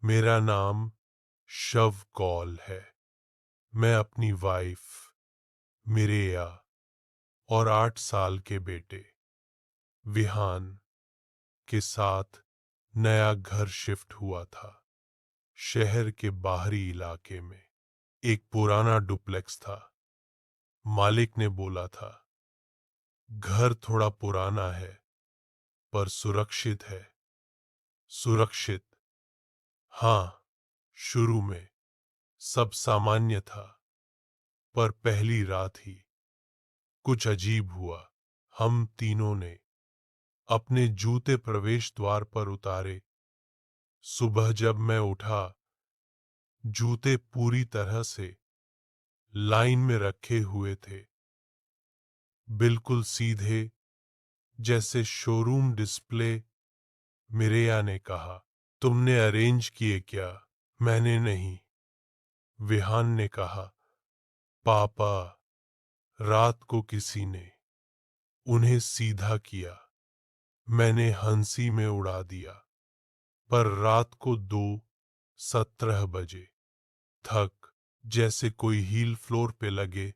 मेरा नाम शव कौल है। मैं अपनी वाइफ मिरेया और 8 साल के बेटे विहान के साथ नया घर शिफ्ट हुआ था। शहर के बाहरी इलाके में एक पुराना डुप्लेक्स था। मालिक ने बोला था, घर थोड़ा पुराना है पर सुरक्षित है। सुरक्षित? हाँ। शुरू में सब सामान्य था, पर पहली रात ही कुछ अजीब हुआ। हम तीनों ने अपने जूते प्रवेश द्वार पर उतारे। सुबह जब मैं उठा, जूते पूरी तरह से लाइन में रखे हुए थे, बिल्कुल सीधे, जैसे शोरूम डिस्प्ले। मिरेया ने कहा, तुमने अरेंज किए क्या? मैंने नहीं। विहान ने कहा, पापा, रात को किसी ने उन्हें सीधा किया। मैंने हंसी में उड़ा दिया। पर रात को 2:17 बजे थक, जैसे कोई हील फ्लोर पे लगे,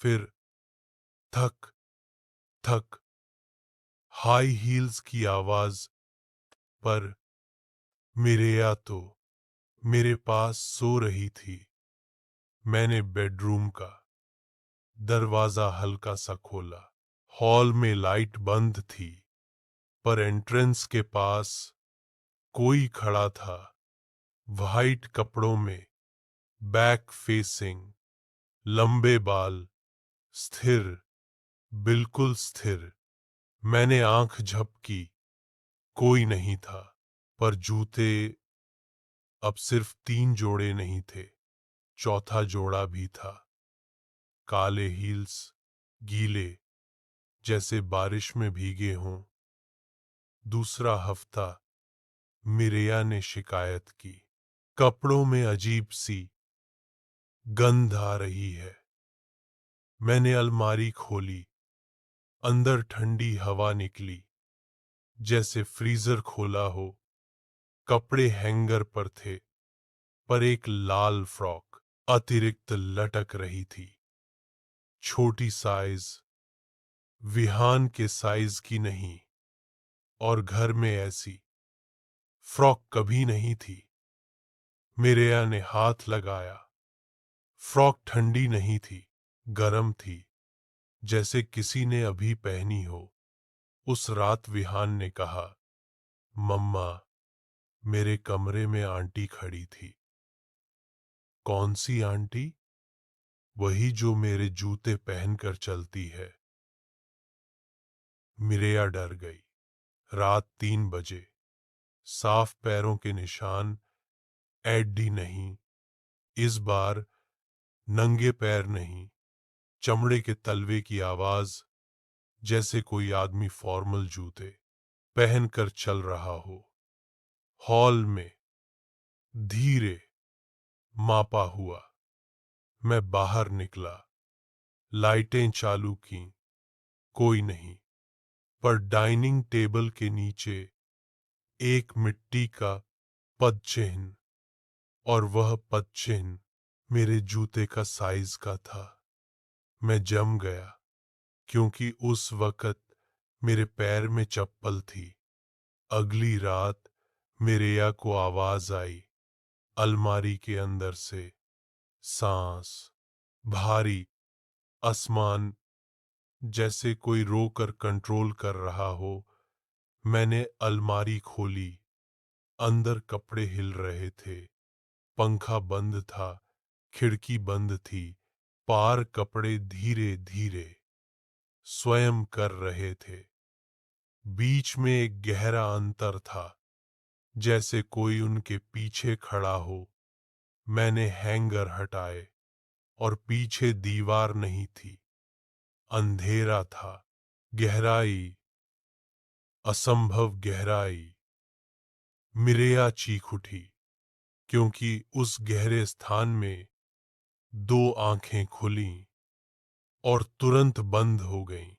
फिर थक थक, हाई हील्स की आवाज। पर मिरेया तो मेरे पास सो रही थी। मैंने बेडरूम का दरवाजा हल्का सा खोला। हॉल में लाइट बंद थी, पर एंट्रेंस के पास कोई खड़ा था, वाइट कपड़ों में, बैक फेसिंग, लंबे बाल, स्थिर, बिल्कुल स्थिर। मैंने आंख झपकी, कोई नहीं था। पर जूते अब सिर्फ 3 जोड़े नहीं थे, चौथा जोड़ा भी था। काले हील्स, गीले, जैसे बारिश में भीगे हों। दूसरा हफ्ता, मिरेया ने शिकायत की, कपड़ों में अजीब सी गंध आ रही है। मैंने अलमारी खोली, अंदर ठंडी हवा निकली, जैसे फ्रीजर खोला हो। कपड़े हैंगर पर थे, पर एक लाल फ्रॉक अतिरिक्त लटक रही थी। छोटी साइज, विहान के साइज की नहीं, और घर में ऐसी फ्रॉक कभी नहीं थी। मिरेया ने हाथ लगाया। फ्रॉक ठंडी नहीं थी, गरम थी, जैसे किसी ने अभी पहनी हो। उस रात विहान ने कहा, मम्मा, मेरे कमरे में आंटी खड़ी थी। कौन सी आंटी? वही जो मेरे जूते पहनकर चलती है। मिरेया डर गई। रात 3 बजे, साफ पैरों के निशान, एडी नहीं, इस बार नंगे पैर नहीं, चमड़े के तलवे की आवाज, जैसे कोई आदमी फॉर्मल जूते पहनकर चल रहा हो। हॉल में धीरे मापा हुआ। मैं बाहर निकला, लाइटें चालू की, कोई नहीं। पर डाइनिंग टेबल के नीचे एक मिट्टी का पदचिह्न, और वह पदचिह्न मेरे जूते का साइज का था। मैं जम गया, क्योंकि उस वक्त मेरे पैर में चप्पल थी। अगली रात मिरेया को आवाज आई, अलमारी के अंदर से, सांस, भारी, आसमान, जैसे कोई रोकर कंट्रोल कर रहा हो। मैंने अलमारी खोली, अंदर कपड़े हिल रहे थे, पंखा बंद था, खिड़की बंद थी, पार कपड़े धीरे धीरे स्वयं कर रहे थे। बीच में एक गहरा अंतर था, जैसे कोई उनके पीछे खड़ा हो। मैंने हैंगर हटाए, और पीछे दीवार नहीं थी, अंधेरा था। गहराई, असंभव गहराई। मिरेया चीख उठी, क्योंकि उस गहरे स्थान में 2 आंखें खुलीं और तुरंत बंद हो गईं।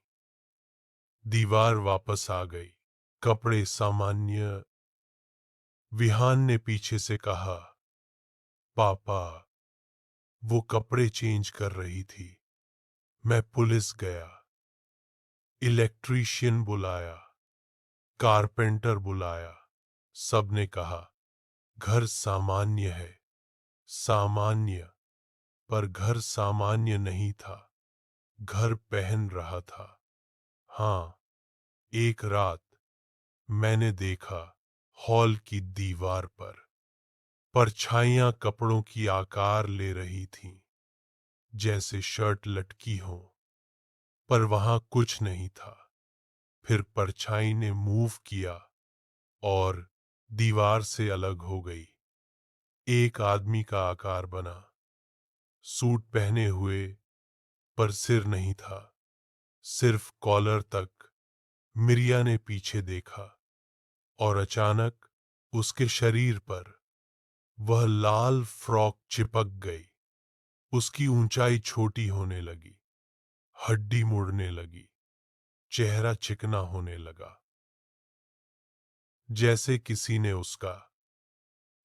दीवार वापस आ गई, कपड़े सामान्य, विहान ने पीछे से कहा, पापा, वो कपड़े चेंज कर रही थी। मैं पुलिस गया, इलेक्ट्रीशियन बुलाया, कारपेंटर बुलाया। सबने कहा घर सामान्य है, सामान्य। पर घर सामान्य नहीं था, घर पहन रहा था। हाँ, एक रात मैंने देखा हॉल की दीवार पर परछाइयां कपड़ों की आकार ले रही थीं, जैसे शर्ट लटकी हो, पर वहां कुछ नहीं था। फिर परछाई ने मूव किया और दीवार से अलग हो गई। एक आदमी का आकार बना, सूट पहने हुए, पर सिर नहीं था, सिर्फ कॉलर तक। मिरिया ने पीछे देखा और अचानक उसके शरीर पर वह लाल फ्रॉक चिपक गई। उसकी ऊंचाई छोटी होने लगी, हड्डी मुड़ने लगी, चेहरा चिकना होने लगा, जैसे किसी ने उसका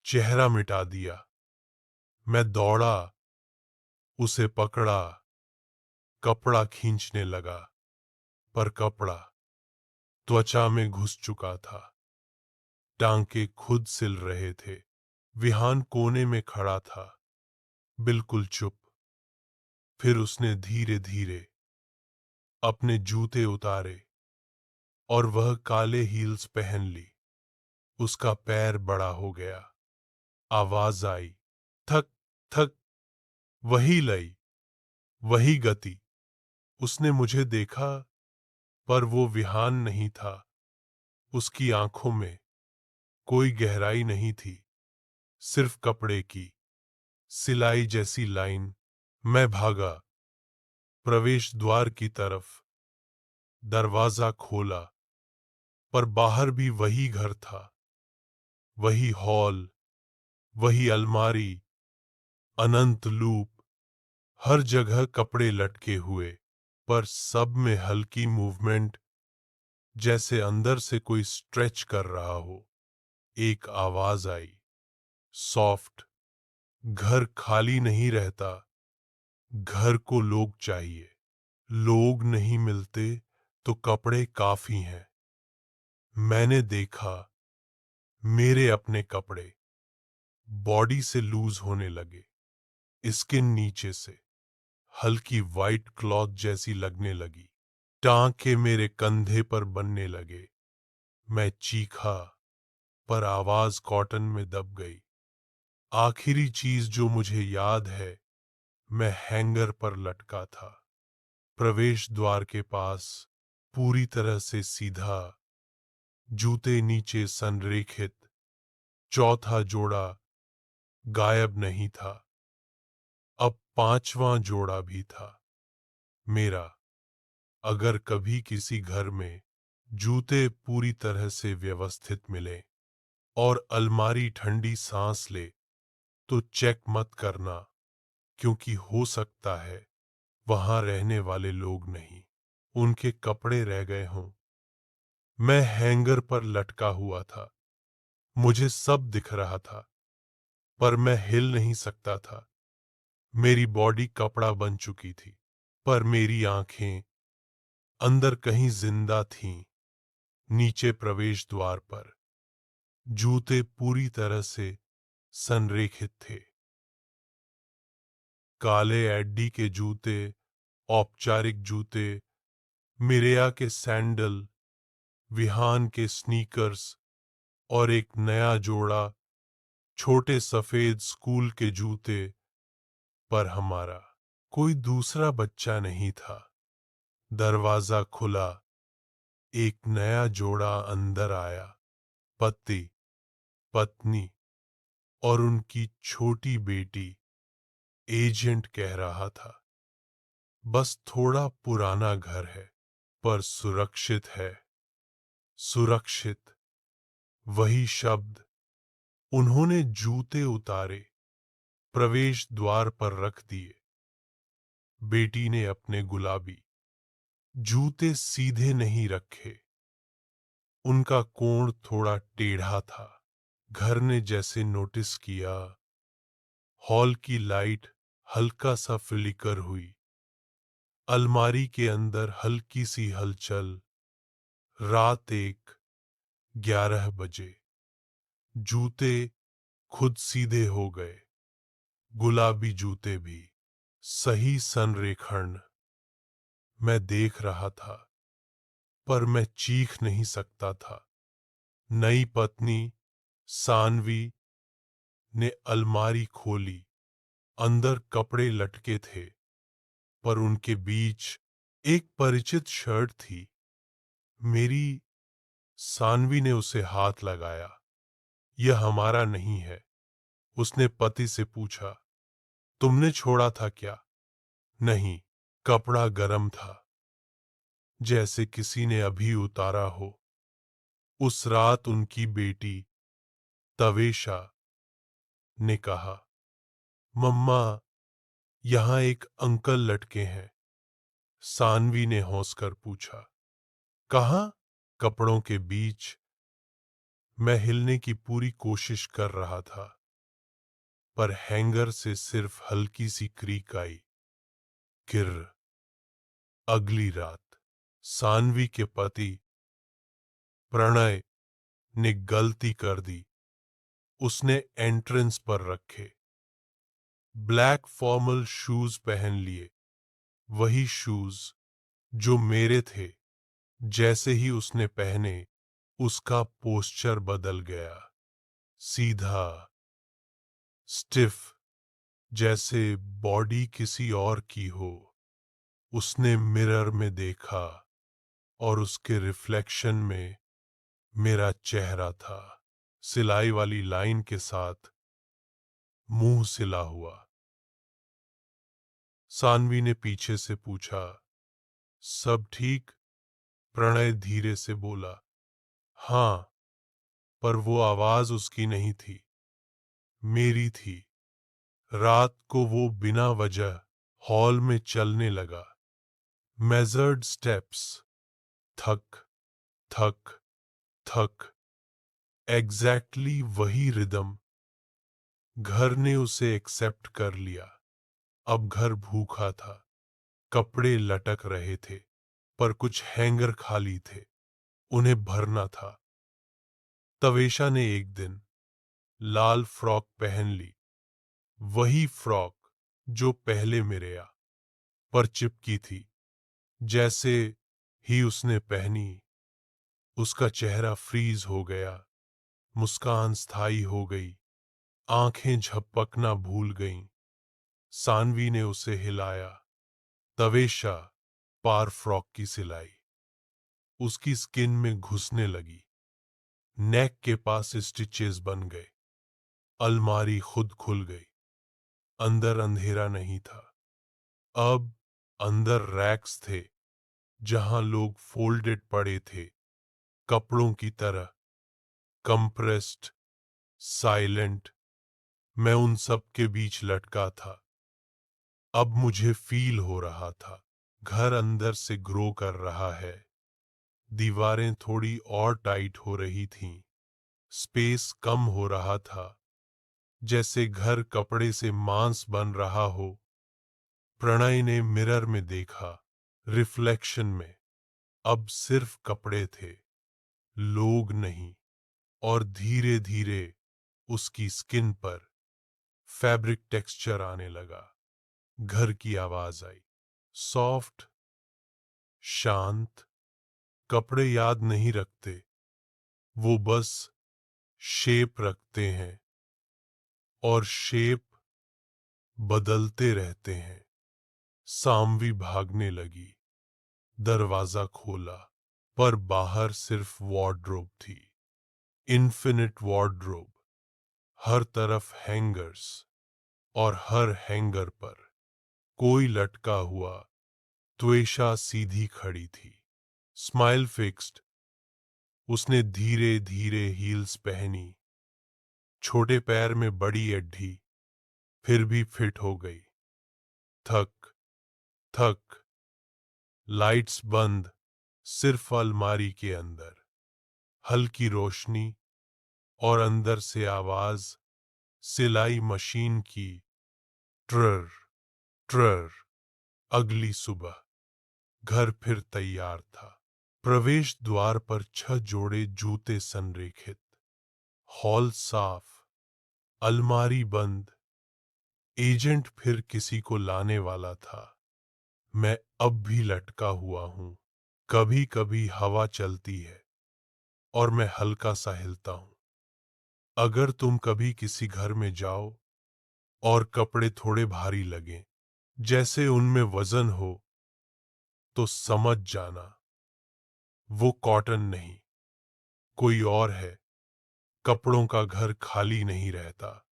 चेहरा मिटा दिया। मैं दौड़ा, उसे पकड़ा, कपड़ा खींचने लगा, पर कपड़ा त्वचा में घुस चुका था। टांके खुद सिल रहे थे। विहान कोने में खड़ा था, बिल्कुल चुप। फिर उसने धीरे धीरे अपने जूते उतारे और वह काले हील्स पहन ली। उसका पैर बड़ा हो गया। आवाज आई, थक थक। वही लई, वही गति। उसने मुझे देखा, पर वो विहान नहीं था। उसकी आंखों में कोई गहराई नहीं थी, सिर्फ कपड़े की सिलाई जैसी लाइन। मैं भागा प्रवेश द्वार की तरफ। दरवाजा खोला, पर बाहर भी वही घर था, वही हॉल, वही अलमारी, अनंत लूप। हर जगह कपड़े लटके हुए, पर सब में हल्की मूवमेंट, जैसे अंदर से कोई स्ट्रेच कर रहा हो। एक आवाज आई, सॉफ्ट, घर खाली नहीं रहता, घर को लोग चाहिए। लोग नहीं मिलते तो कपड़े काफी हैं। मैंने देखा मेरे अपने कपड़े बॉडी से लूज होने लगे, स्किन नीचे से हल्की वाइट क्लॉथ जैसी लगने लगी। टांके मेरे कंधे पर बनने लगे। मैं चीखा, पर आवाज कॉटन में दब गई। आखिरी चीज जो मुझे याद है, मैं हैंगर पर लटका था, प्रवेश द्वार के पास, पूरी तरह से सीधा, जूते नीचे संरेखित। चौथा जोड़ा गायब नहीं था, अब पांचवां जोड़ा भी था, मेरा। अगर कभी किसी घर में जूते पूरी तरह से व्यवस्थित मिले और अलमारी ठंडी सांस ले, तो चेक मत करना, क्योंकि हो सकता है वहां रहने वाले लोग नहीं, उनके कपड़े रह गए हों। मैं हैंगर पर लटका हुआ था, मुझे सब दिख रहा था, पर मैं हिल नहीं सकता था। मेरी बॉडी कपड़ा बन चुकी थी, पर मेरी आंखें अंदर कहीं जिंदा थीं। नीचे प्रवेश द्वार पर जूते पूरी तरह से संरेखित थे। काले एडी के जूते, औपचारिक जूते, मिरेया के सैंडल, विहान के स्नीकर्स और एक नया जोड़ा छोटे सफेद स्कूल के जूते। पर हमारा कोई दूसरा बच्चा नहीं था। दरवाजा खुला, एक नया जोड़ा अंदर आया। पति, पत्नी और उनकी छोटी बेटी। एजेंट कह रहा था, बस थोड़ा पुराना घर है, पर सुरक्षित है। सुरक्षित, वही शब्द। उन्होंने जूते उतारे, प्रवेश द्वार पर रख दिए। बेटी ने अपने गुलाबी जूते सीधे नहीं रखे, उनका कोण थोड़ा टेढ़ा था। घर ने जैसे नोटिस किया। हॉल की लाइट हल्का सा फ्लिकर हुई। अलमारी के अंदर हल्की सी हलचल। रात 1:11 बजे। जूते खुद सीधे हो गए। गुलाबी जूते भी। सही संरेखण। मैं देख रहा था, पर मैं चीख नहीं सकता था। नई पत्नी सानवी ने अलमारी खोली। अंदर कपड़े लटके थे, पर उनके बीच एक परिचित शर्ट थी। मेरी सानवी ने उसे हाथ लगाया। यह हमारा नहीं है। उसने पति से पूछा, तुमने छोड़ा था क्या? नहीं, कपड़ा गर्म था, जैसे किसी ने अभी उतारा हो। उस रात उनकी बेटी तवेशा ने कहा, मम्मा, यहाँ एक अंकल लटके हैं। सानवी ने हंसकर पूछा, कहाँ? कपड़ों के बीच। मैं हिलने की पूरी कोशिश कर रहा था, पर हैंगर से सिर्फ हल्की सी क्रीक आई। किर। अगली रात सानवी के पति प्रणय ने गलती कर दी। उसने एंट्रेंस पर रखे ब्लैक फॉर्मल शूज पहन लिए। वही शूज जो मेरे थे। जैसे ही उसने पहने, उसका पोस्चर बदल गया। सीधा, स्टिफ, जैसे बॉडी किसी और की हो। उसने मिरर में देखा, और उसके रिफ्लेक्शन में मेरा चेहरा था, सिलाई वाली लाइन के साथ, मुंह सिला हुआ। सानवी ने पीछे से पूछा, सब ठीक? प्रणय धीरे से बोला, हाँ, पर वो आवाज उसकी नहीं थी, मेरी थी। रात को वो बिना वजह हॉल में चलने लगा। मेजर्ड स्टेप्स, थक थक थक, एग्जैक्टली वही रिदम। घर ने उसे एक्सेप्ट कर लिया। अब घर भूखा था। कपड़े लटक रहे थे, पर कुछ हैंगर खाली थे। उन्हें भरना था। तवेशा ने एक दिन लाल फ्रॉक पहन ली। वही फ्रॉक जो पहले मेरे पर चिपकी थी। जैसे ही उसने पहनी, उसका चेहरा फ्रीज हो गया। मुस्कान स्थायी हो गई। आंखें झपकना भूल गईं। सानवी ने उसे हिलाया। तवेशा पार फ्रॉक की सिलाई उसकी स्किन में घुसने लगी। नेक के पास स्टिचेस बन गए। अलमारी खुद खुल गई। अंदर अंधेरा नहीं था। अब अंदर रैक्स थे, जहां लोग फोल्डेड पड़े थे, कपड़ों की तरह, कंप्रेस्ड, साइलेंट। मैं उन सब के बीच लटका था। अब मुझे फील हो रहा था, घर अंदर से ग्रो कर रहा है। दीवारें थोड़ी और टाइट हो रही थीं। स्पेस कम हो रहा था, जैसे घर कपड़े से मांस बन रहा हो। प्रणय ने मिरर में देखा। रिफ्लेक्शन में अब सिर्फ कपड़े थे, लोग नहीं। और धीरे धीरे उसकी स्किन पर फैब्रिक टेक्सचर आने लगा। घर की आवाज आई, सॉफ्ट, शांत। कपड़े याद नहीं रखते, वो बस शेप रखते हैं, और शेप बदलते रहते हैं। सामवी भागने लगी। दरवाजा खोला, पर बाहर सिर्फ वार्डरोब थी। Infinite wardrobe. हर तरफ हैंगर्स, और हर हैंगर पर कोई लटका हुआ। त्वेषा सीधी खड़ी थी, स्माइल फिक्स्ड। उसने धीरे धीरे हील्स पहनी। छोटे पैर में बड़ी एड्ढी, फिर भी फिट हो गई। थक थक। लाइट्स बंद, सिर्फ अलमारी के अंदर हल्की रोशनी। और अंदर से आवाज सिलाई मशीन की, ट्रर ट्रर। अगली सुबह घर फिर तैयार था। प्रवेश द्वार पर 6 जोड़े जूते संरेखित, हॉल साफ, अलमारी बंद। एजेंट फिर किसी को लाने वाला था। मैं अब भी लटका हुआ हूं। कभी कभी हवा चलती है और मैं हल्का सा हिलता हूं। अगर तुम कभी किसी घर में जाओ और कपड़े थोड़े भारी लगें, जैसे उनमें वजन हो, तो समझ जाना वो कॉटन नहीं, कोई और है। कपड़ों का घर खाली नहीं रहता।